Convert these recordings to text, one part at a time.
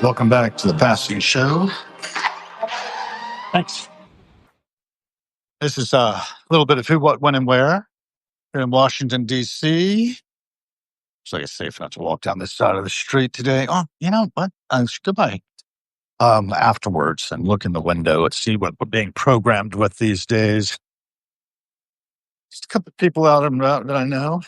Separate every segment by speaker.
Speaker 1: Welcome back to the Passing Show. Thanks. This is a little bit of who, what, when, and where here in Washington, D.C. Looks like it's safe not to walk down this side of the street today. Oh, you know what? Goodbye. Afterwards and look in the window and see what we're being programmed with these days. Just a couple of people out and about that I know.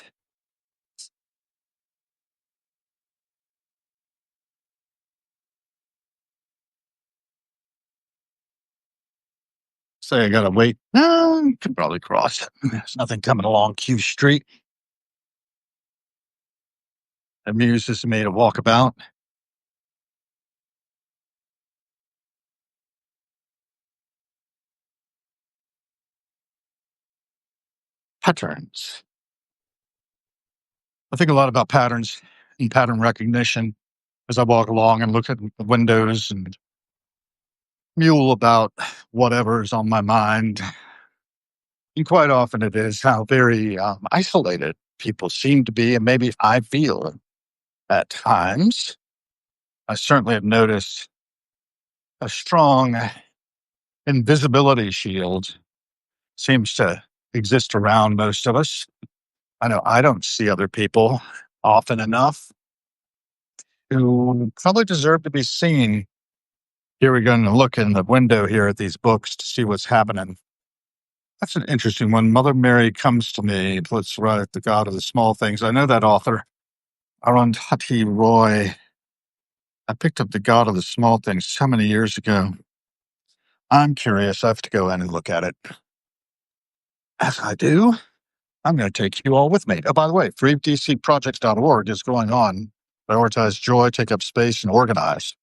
Speaker 1: Say I gotta wait. No, can probably cross. There's nothing coming along Q Street. Amuses me to walk about. Patterns. I think a lot about patterns and pattern recognition as I walk along and look at the windows and mule about whatever's on my mind. And quite often it is how very isolated people seem to be, and maybe I feel at times. I certainly have noticed a strong invisibility shield seems to exist around most of us. I know I don't see other people often enough who probably deserve to be seen. Here we're going to look in the window here at these books to see what's happening. That's an interesting one. Mother Mary Comes to Me. Let's write the God of the Small Things. I know that author, Arundhati Roy. I picked up the God of the Small Things so many years ago. I'm curious. I have to go in and look at it. As I do, I'm going to take you all with me. Oh, by the way, freedcprojects.org is going on. Prioritize joy, take up space, and organize.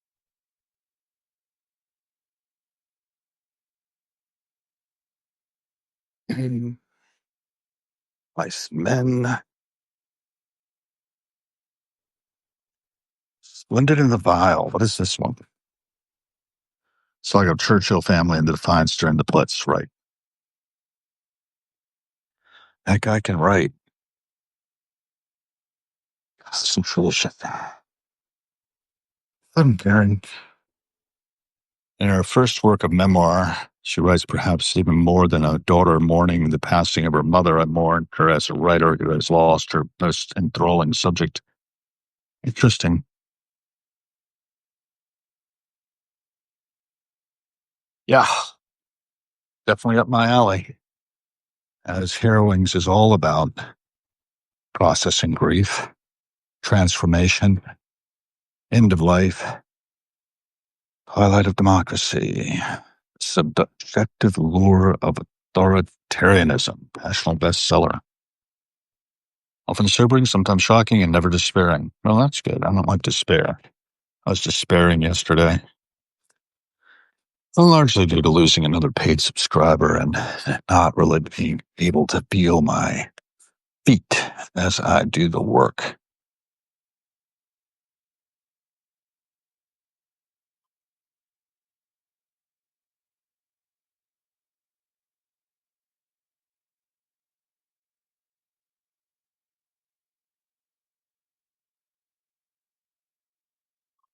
Speaker 1: Nice men. Splendid in the Vile. What is this one? It's like a Churchill family in the Defiance during the Blitz, right? That guy can write. Some bullshit. I'm Karen. In her first work of memoir, she writes perhaps even more than a daughter mourning the passing of her mother. I mourned her as a writer who has lost her most enthralling subject. Interesting. Yeah, definitely up my alley. As Harrowings is all about processing grief, transformation, end of life, twilight of democracy, subjective lure of authoritarianism, national bestseller. Often sobering, sometimes shocking, and never despairing. Well, that's good. I don't like despair. I was despairing yesterday. Largely due to losing another paid subscriber and not really being able to feel my feet as I do the work.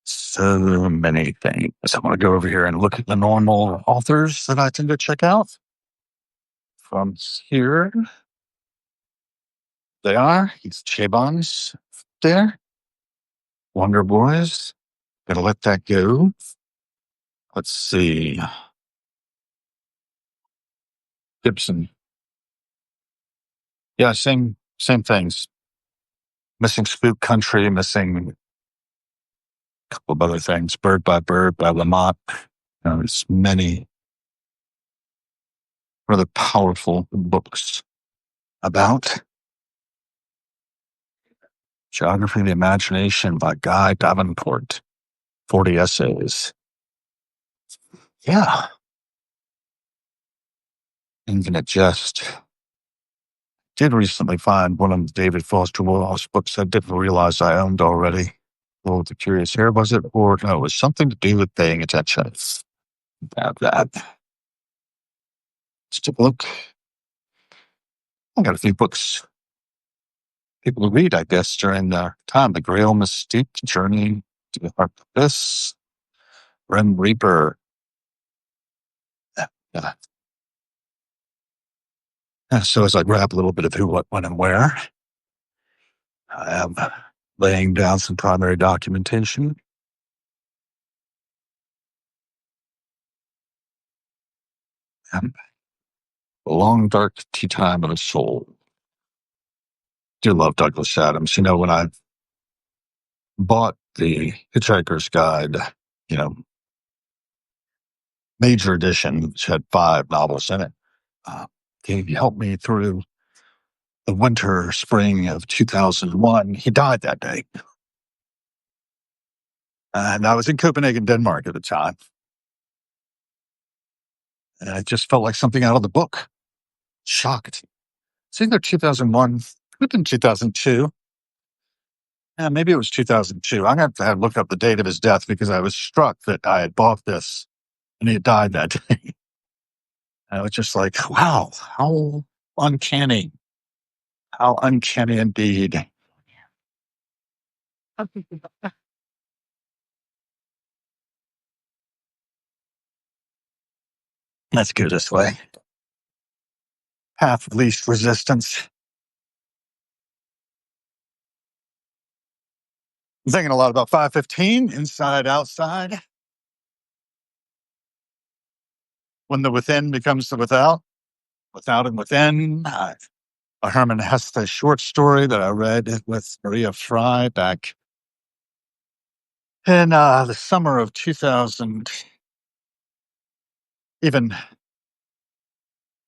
Speaker 1: So many things. I want to go over here and look at the normal authors that I tend to check out. From here, they are. He's Chabon's there. Wonder Boys. Gotta let that go. Let's see. Gibson. Yeah, same things. Missing Spook Country, missing a couple of other things. Bird by Lamont. There's many rather powerful books about Geography of the Imagination by Guy Davenport. 40 essays. Yeah. Infinite Jest. Did recently find one of David Foster Wallace's books I didn't realize I owned already. Oh, The Curious Hair, was it? Or no, it was something to do with paying attention. About that. Let's take a look. I got a few books people to read, I guess, during the time. The Grail Mystique, Journey to the Heart of This. Grim Reaper. Yeah. So as I grab a little bit of who, what, when, and where, I am laying down some primary documentation. And The Long Dark Tea Time of the Soul. Do love Douglas Adams. When I bought the Hitchhiker's Guide, you know, major edition, which had 5 novels in it, he helped me through the winter, spring of 2001. He died that day. And I was in Copenhagen, Denmark at the time. And it just felt like something out of the book. Shocked. It's either 2001, could have been 2002. Yeah, maybe it was 2002. I'm going to have to look up the date of his death because I was struck that I had bought this and he had died that day. I was just like, wow, uncanny. How uncanny indeed. Let's go this way. Path of least resistance. I'm thinking a lot about 515, inside, outside. When the within becomes the without and within. A Herman Hesse short story that I read with Maria Fry back in the summer of 2000. Even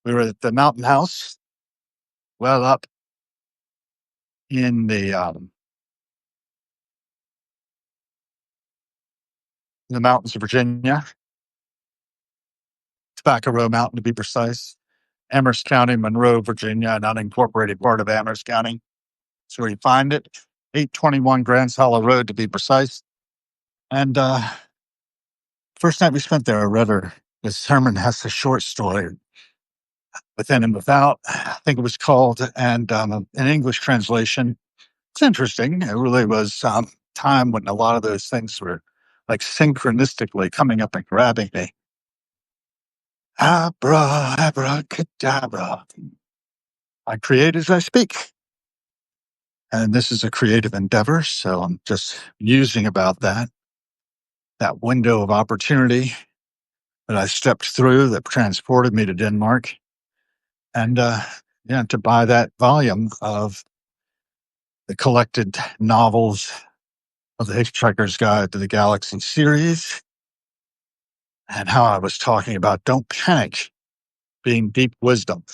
Speaker 1: we were at the Mountain House, well up in the mountains of Virginia, Tobacco Row Mountain to be precise. Amherst County, Monroe, Virginia, an unincorporated part of Amherst County. That's where you find it. 821 Grants Hollow Road to be precise. And first night we spent there, I read this Herman Hesse short story, Within and Without, I think it was called, and an English translation. It's interesting. It really was time when a lot of those things were like synchronistically coming up and grabbing me. Abracadabra. I create as I speak. And this is a creative endeavor, so I'm just musing about that window of opportunity that I stepped through that transported me to Denmark. And to buy that volume of the collected novels of the Hitchhiker's Guide to the Galaxy series, and how I was talking about don't panic being deep wisdom.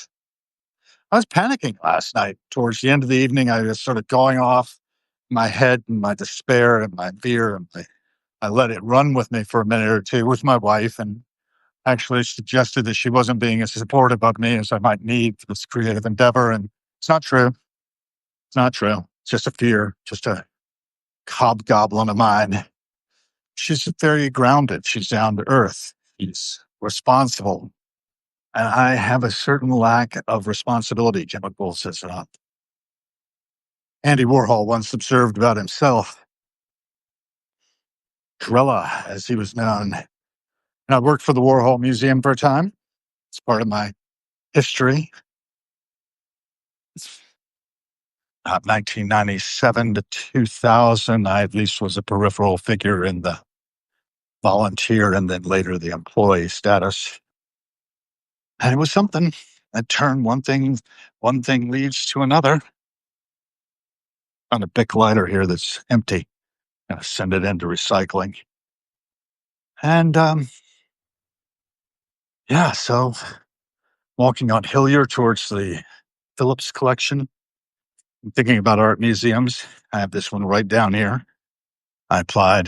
Speaker 1: I was panicking last night. Towards the end of the evening, I was sort of going off my head and my despair and my fear. And I let it run with me for a minute or two with my wife, and actually suggested that she wasn't being as supportive of me as I might need for this creative endeavor. And it's not true. It's not true. It's just a fear, just a hobgoblin of mine. She's very grounded. She's down to earth. She's responsible. And I have a certain lack of responsibility chemicals, as Andy Warhol once observed about himself. Corella, as he was known. And I worked for the Warhol Museum for a time. It's part of my history. 1997 to 2000, I at least was a peripheral figure in the volunteer and then later the employee status. And it was something that turned one thing leads to another. Found a Bic lighter here that's empty. Gonna send it into recycling. And so walking on Hillier towards the Phillips collection, I'm thinking about art museums. I have this one right down here. I applied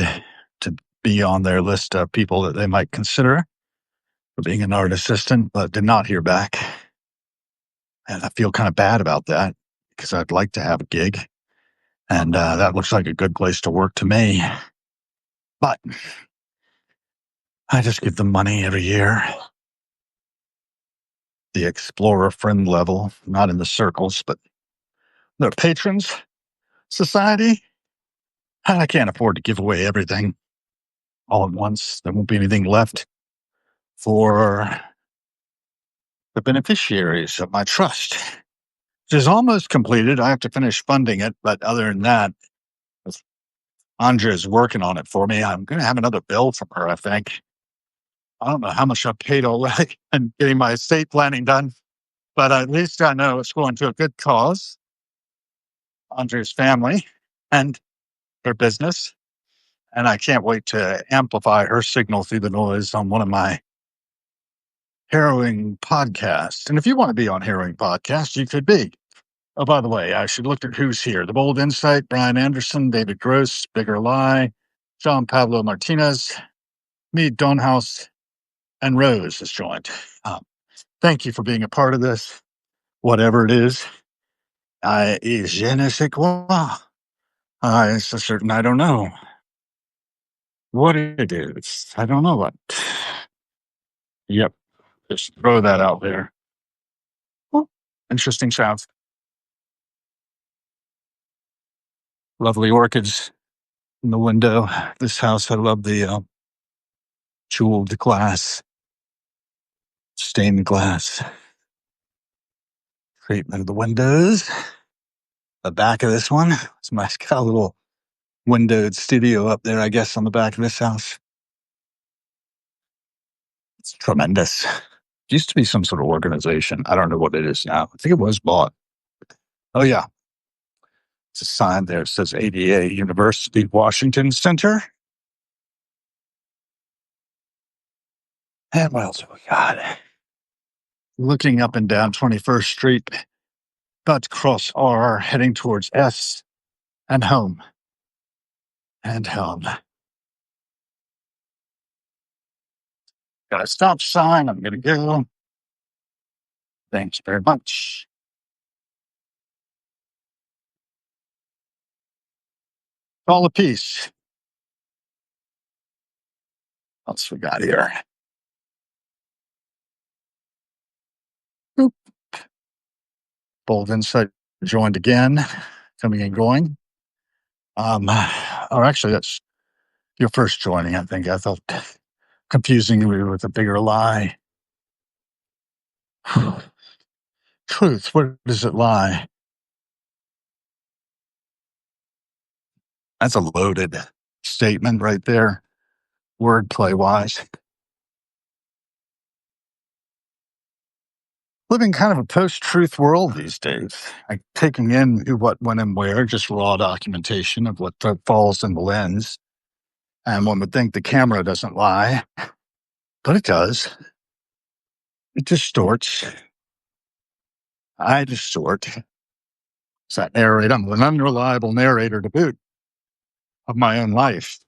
Speaker 1: to be on their list of people that they might consider for being an art assistant, but did not hear back. And I feel kind of bad about that because I'd like to have a gig. And that looks like a good place to work to me. But I just give them money every year. The Explorer friend level, not in the circles, but their patrons society. I can't afford to give away everything. all at once. There won't be anything left for the beneficiaries of my trust, which is almost completed. I have to finish funding it, but other than that, Andrea is working on it for me. I'm going to have another bill from her, I think. I don't know how much I've paid already and getting my estate planning done, but at least I know it's going to a good cause, Andrea's family and her business. And I can't wait to amplify her signal through the noise on one of my harrowing podcasts. And if you want to be on harrowing podcasts, you could be. Oh, by the way, I should look at who's here. The Bold Insight, Brian Anderson, David Gross, Bigger Lie, John Pablo Martinez, me, Donhouse, and Rose has joined. Thank you for being a part of this, whatever it is. Je ne sais quoi. It's so certain I don't know what it is. I don't know what. Yep, just throw that out there. Oh, interesting sounds. Lovely orchids in the window. This house, I love the jeweled glass, stained glass treatment of the windows. The back of this one, it's got a little windowed studio up there, I guess, on the back of this house. It's tremendous. It used to be some sort of organization. I don't know what it is now. I think it was bought. Oh, yeah. It's a sign there. It says ADA University Washington Center. And what else have we got? Looking up and down 21st Street, about to cross R, heading towards S and home. And home. Got a stop sign. I'm going to go. Thanks very much. All a piece. What else we got here? Boop. Bold Insight joined again, coming and going. Or actually, that's your first joining, I think. I thought confusing you with a Bigger Lie. Truth, where does it lie? That's a loaded statement right there, wordplay wise. Living kind of a post-truth world these days, like taking in who, what, when, and where, just raw documentation of what falls in the lens. And one would think the camera doesn't lie, but it does. It distorts. I distort. It's that narrator. I'm an unreliable narrator to boot of my own life.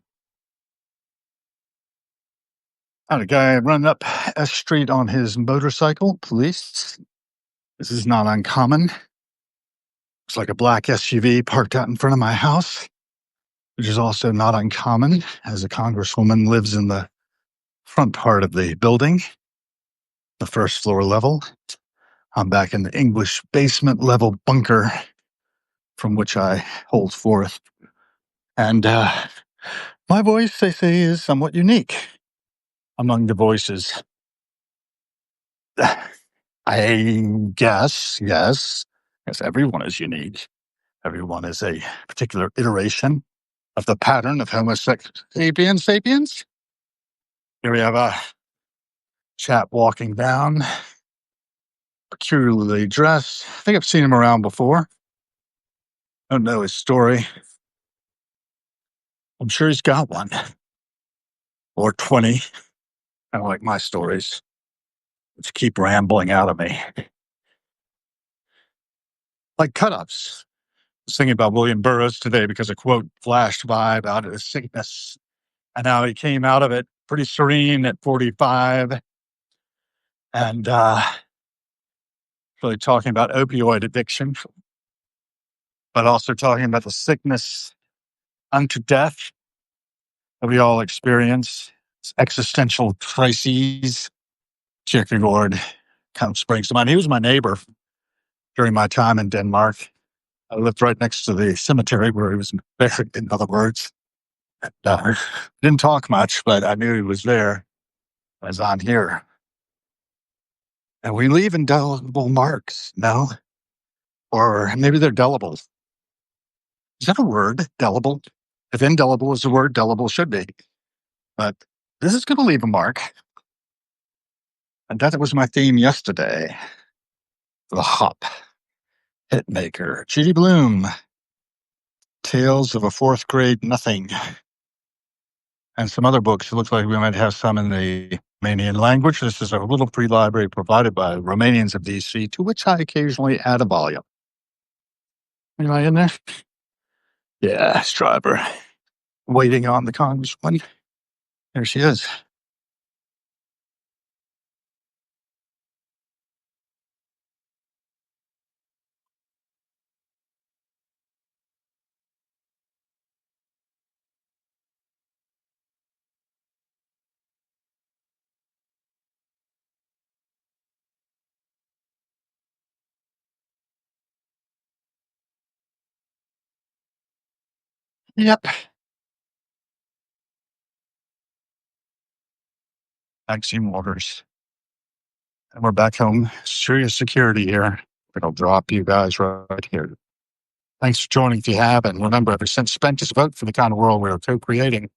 Speaker 1: I had a guy running up S Street on his motorcycle, police. This is not uncommon. It's like a black SUV parked out in front of my house, which is also not uncommon, as a congresswoman lives in the front part of the building, the first floor level. I'm back in the English basement level bunker from which I hold forth. And my voice, they say, is somewhat unique among the voices. I guess, yes. Yes, everyone is unique. Everyone is a particular iteration of the pattern of Homo sapiens sapiens. Here we have a chap walking down, peculiarly dressed. I think I've seen him around before. I don't know his story. I'm sure he's got one. Or 20. Kind of like my stories, which keep rambling out of me. Like cut-ups. I was thinking about William Burroughs today because a quote flashed by about his sickness and how he came out of it pretty serene at 45 and really talking about opioid addiction, but also talking about the sickness unto death that we all experience. It's existential crises. Kierkegaard kind of springs to mind. He was my neighbor during my time in Denmark. I lived right next to the cemetery where he was buried, in other words. Uh, didn't talk much, but I knew he was there as on here. And we leave indelible marks, no? Or maybe they're delible. Is that a word? Delible? If indelible is a word, delible should be. But this is going to leave a mark. And that was my theme yesterday. The Hop, Hitmaker, Judy Bloom, Tales of a Fourth Grade Nothing, and some other books. It looks like we might have some in the Romanian language. This is a little free library provided by Romanians of DC, to which I occasionally add a volume. Am I in there? Yeah, Stryber. Waiting on the Congresswoman. There she is. Yep. Maxine Waters. And we're back home. Serious security here. It'll drop you guys right here. Thanks for joining if you have. And remember, every cent spent is a vote for the kind of world we're co creating.